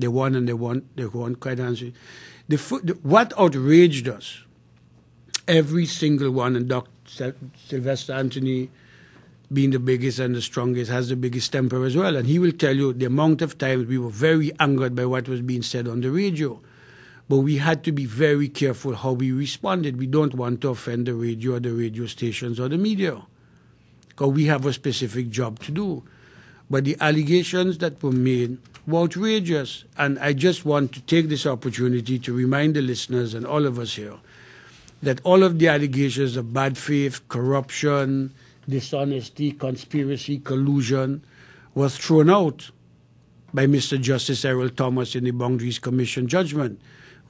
They won and they won quite handsomely. What outraged us, every single one, and Dr. Sylvester Anthony, being the biggest and the strongest, has the biggest temper as well. And he will tell you the amount of times we were very angered by what was being said on the radio. But we had to be very careful how we responded. We don't want to offend the radio or the radio stations or the media, because we have a specific job to do. But the allegations that were made were outrageous. And I just want to take this opportunity to remind the listeners and all of us here that all of the allegations of bad faith, corruption, dishonesty, conspiracy, collusion was thrown out by Mr. Justice Errol Thomas in the Boundaries Commission judgment.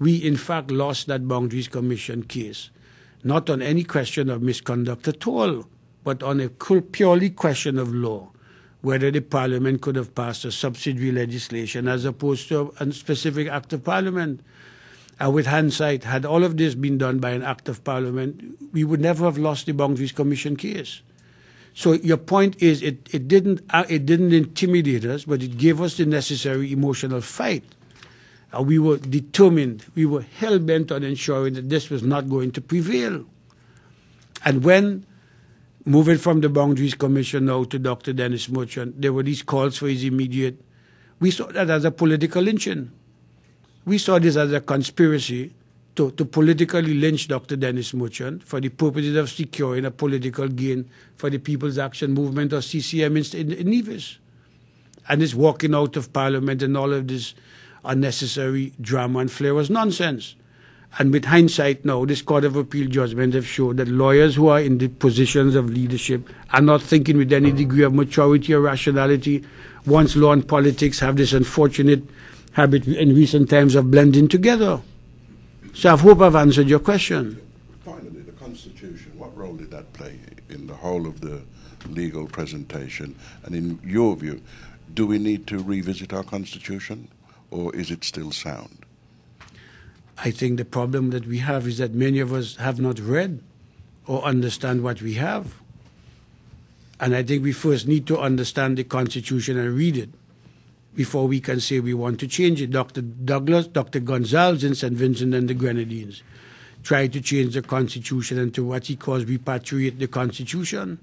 We, in fact, lost that Boundaries Commission case, not on any question of misconduct at all, but on a purely question of law, whether the Parliament could have passed a subsidiary legislation as opposed to a specific act of Parliament. And with hindsight, had all of this been done by an act of Parliament, we would never have lost the Boundaries Commission case. So your point is it didn't intimidate us, but it gave us the necessary emotional fight. We were determined, we were hell-bent on ensuring that this was not going to prevail. And when, moving from the Boundaries Commission now to Dr. Dennis Merchant, there were these calls for his immediate, we saw that as a political lynching. We saw this as a conspiracy to politically lynch Dr. Dennis Merchant for the purposes of securing a political gain for the People's Action Movement or CCM in Nevis. And this walking out of Parliament and all of this unnecessary drama and flair was nonsense. And with hindsight now, this Court of Appeal judgment have shown that lawyers who are in the positions of leadership are not thinking with any degree of maturity or rationality. Once law and politics have this unfortunate habit in recent times of blending together. So I hope I've answered your question. Finally, the Constitution, what role did that play in the whole of the legal presentation? And in your view, do we need to revisit our Constitution, or is it still sound? I think the problem that we have is that many of us have not read or understand what we have. And I think we first need to understand the Constitution and read it before we can say we want to change it. Dr. Gonzalez in St. Vincent and the Grenadines tried to change the Constitution into what he calls repatriate the Constitution.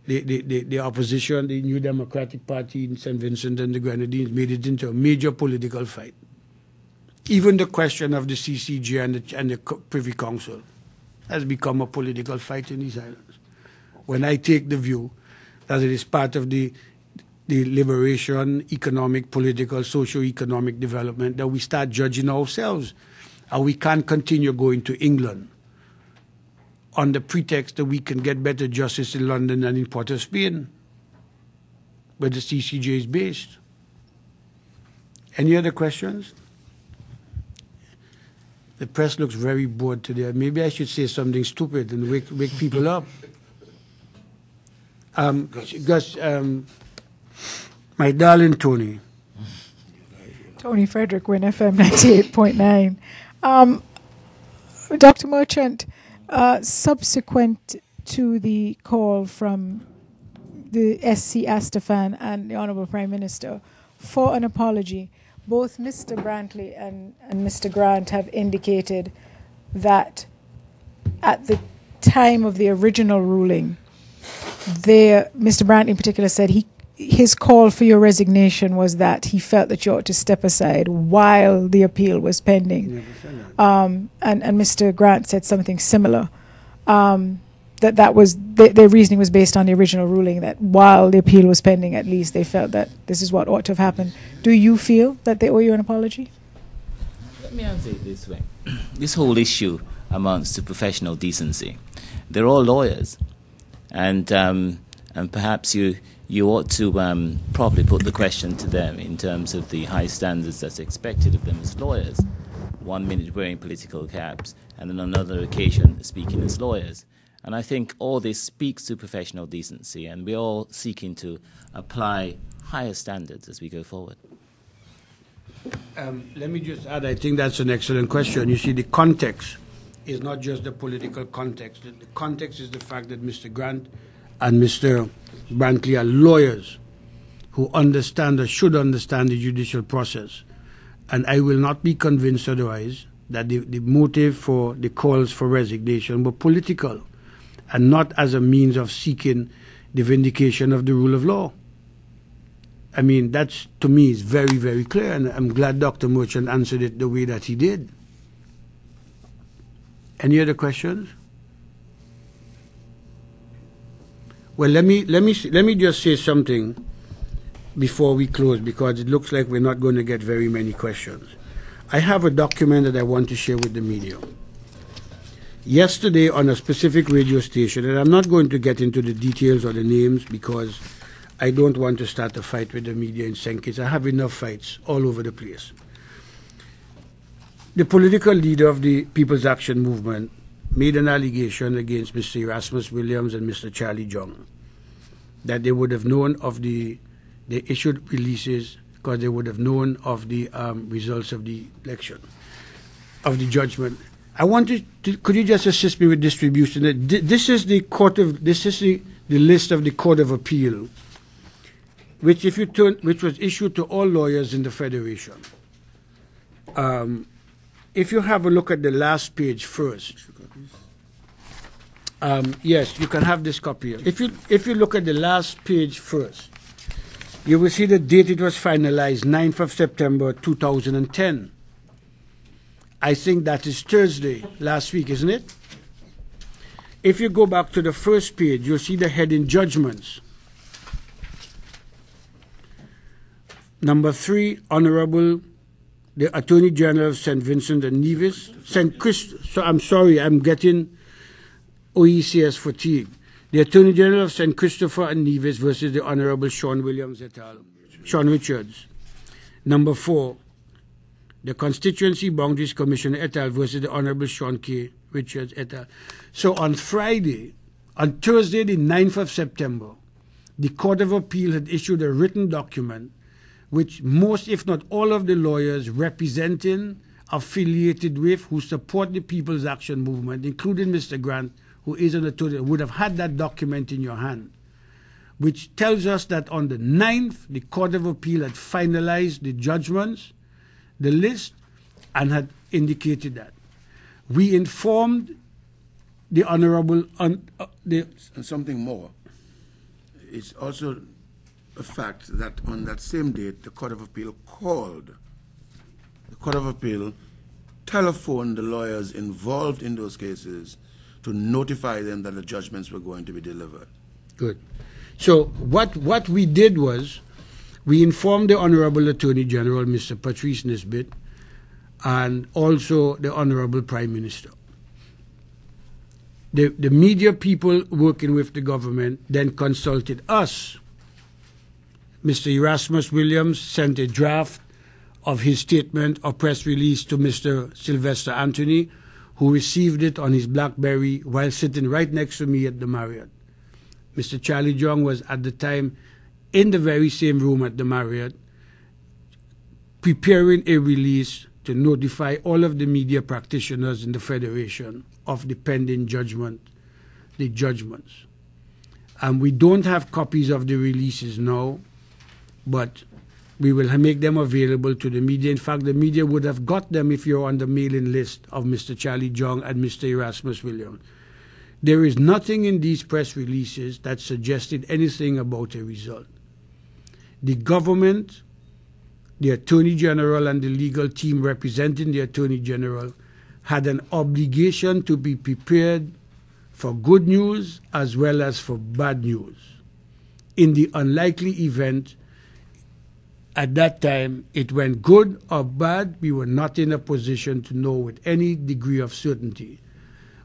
The opposition, the New Democratic Party in St. Vincent and the Grenadines, made it into a major political fight. Even the question of the CCJ and the Privy Council has become a political fight in these islands. When I take the view that it is part of the liberation, economic, political, socio-economic development, that we start judging ourselves. And we can't continue going to England on the pretext that we can get better justice in London and in Port of Spain, where the CCJ is based. Any other questions? The press looks very bored today. Maybe I should say something stupid and wake people up. Gus, my darling Tony. Tony Frederick, Win FM 98.9. Dr. Merchant, subsequent to the call from the SC Astafan and the Honourable Prime Minister for an apology, both Mr. Brantley and Mr. Grant have indicated that at the time of the original ruling, Mr. Brantley in particular said his call for your resignation was that he felt that you ought to step aside while the appeal was pending. And Mr. Grant said something similar. That was their reasoning was based on the original ruling, that while the appeal was pending, at least they felt that this is what ought to have happened. Do you feel that they owe you an apology? Let me answer it this way. This whole issue amounts to professional decency. They're all lawyers, and perhaps you ought to probably put the question to them in terms of the high standards that's expected of them as lawyers. 1 minute wearing political caps, and on another occasion speaking as lawyers. And I think all this speaks to professional decency, and we're all seeking to apply higher standards as we go forward. Let me just add, I think that's an excellent question. You see, the context is not just the political context. The context is the fact that Mr. Grant and Mr. Brantley are lawyers who understand or should understand the judicial process. and I will not be convinced otherwise, that the motive for the calls for resignation were political and not as a means of seeking the vindication of the rule of law. I mean, that's, to me, is very, very clear, and I'm glad Dr. Merchant answered it the way that he did. Any other questions? Well, let me just say something before we close, because it looks like we're not going to get very many questions. I have a document that I want to share with the media. Yesterday on a specific radio station, and I'm not going to get into the details or the names because I don't want to start a fight with the media in St. Kitts. I have enough fights all over the place. The political leader of the People's Action Movement made an allegation against Mr. Erasmus Williams and Mr. Charlie Jong that they would have known of they issued releases because they would have known of the results of the election, of the judgment. I wanted to, could you just assist me with distribution? This is the the list of the Court of Appeal, which was issued to all lawyers in the Federation. If you have a look at the last page first, yes, you can have this copy. If you look at the last page first, you will see the date it was finalized, 9th of September 2010. I think that is Thursday, last week, isn't it? If you go back to the first page, you'll see the heading Judgments. Number 3, Honorable the Attorney General of St. Vincent and Nevis, so I'm sorry, I'm getting OECS fatigue. The Attorney General of St. Christopher and Nevis versus the Honorable Sean Williams et al. Sean Richards. Number 4, the Constituency Boundaries Commissioner et al. Versus the Honorable Sean K. Richards et al. So on Thursday, the 9th of September, the Court of Appeal had issued a written document which most, if not all, of the lawyers representing, affiliated with, who support the People's Action Movement, including Mr. Grant, who is an attorney, would have had that document in your hand, which tells us that on the 9th, the Court of Appeal had finalized the judgments, the list, and had indicated that. We informed the Honorable... And something more. It's also a fact that on that same date, the Court of Appeal called. The Court of Appeal telephoned the lawyers involved in those cases to notify them that the judgments were going to be delivered. Good. So what we did was we informed the Honorable Attorney General, Mr. Patrice Nisbet, and also the Honorable Prime Minister. The media people working with the government then consulted us. Mr. Erasmus Williams sent a draft of his statement or press release to Mr. Sylvester Anthony, who received it on his BlackBerry while sitting right next to me at the Marriott. Mr. Charlie Jong was at the time in the very same room at the Marriott, preparing a release to notify all of the media practitioners in the Federation of the pending judgment, the judgments. And we don't have copies of the releases now, but we will make them available to the media. In fact, the media would have got them if you're on the mailing list of Mr. Charlie Jong and Mr. Erasmus Williams. There is nothing in these press releases that suggested anything about a result. The government, the Attorney General, and the legal team representing the Attorney General had an obligation to be prepared for good news as well as for bad news. In the unlikely event, at that time, it went good or bad, we were not in a position to know with any degree of certainty.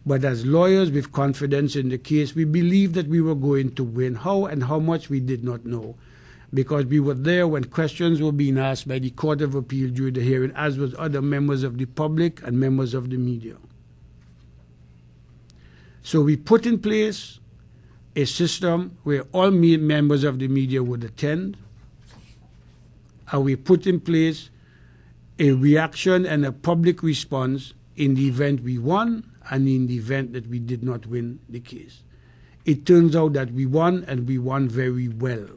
But as lawyers with confidence in the case, we believed that we were going to win. How and how much we did not know, because we were there when questions were being asked by the Court of Appeal during the hearing, as was other members of the public and members of the media. So we put in place a system where all members of the media would attend, and we put in place a reaction and a public response in the event we won and in the event that we did not win the case. It turns out that we won, and we won very well.